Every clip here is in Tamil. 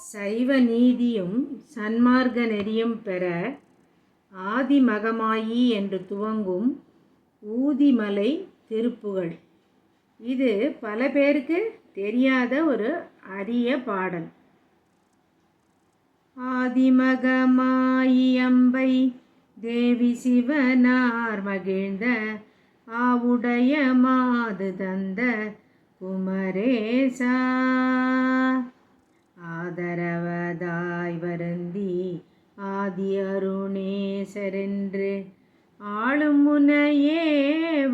சைவ நீதியும் சன்மார்க்க நெறியும் பெற ஆதிமகமாயி என்று துவங்கும் ஊதிமலை திருப்புகழ். இது பல பேருக்கு தெரியாத ஒரு அரிய பாடல். ஆதிமகமாயி அம்பை தேவி சிவனார் மகிழ்ந்த ஆவுடைய மாது தந்த குமரேசா, ஆதரவதாய் வருந்தி ஆதி அருணேசரென்று ஆளும் முனையே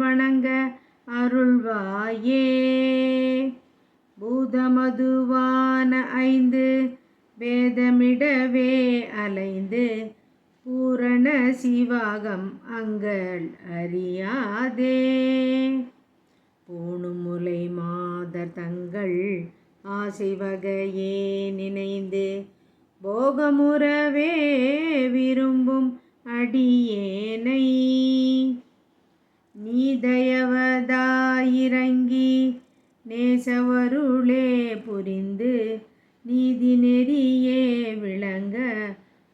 வணங்க அருள்வாயே. பூதமதுவான 5 வேதமிடவே அலைந்து பூரண சிவாகம் அங்கள் அறியாதே, பூணுமுலை மாதர் தங்கள் ஆசை வகையே நினைந்து போகமுறவே விரும்பும் அடியேனை நீதயவதாயிரங்கி நேசவருளே புரிந்து நீதி நெறியே விளங்க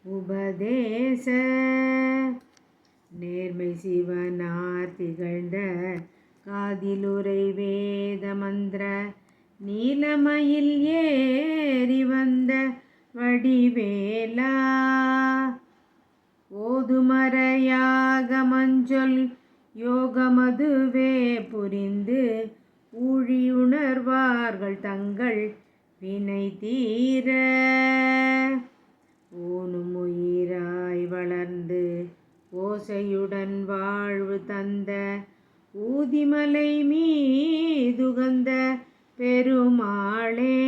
உபதேச. நேர்மை சிவனார் திகழ்ந்த காதிலுரை வேத மந்திர நீலமயில் ஏறி வந்த வடிவேலா, ஓதுமறையாக மஞ்சொல் யோகமதுவே புரிந்து ஊழியுணர்வார்கள் தங்கள் வினை தீர. ஊனும் உயிராய் வளர்ந்து ஓசையுடன் வாழ்வு தந்த ஊதிமலை மீதுகந்த பெருமாளே,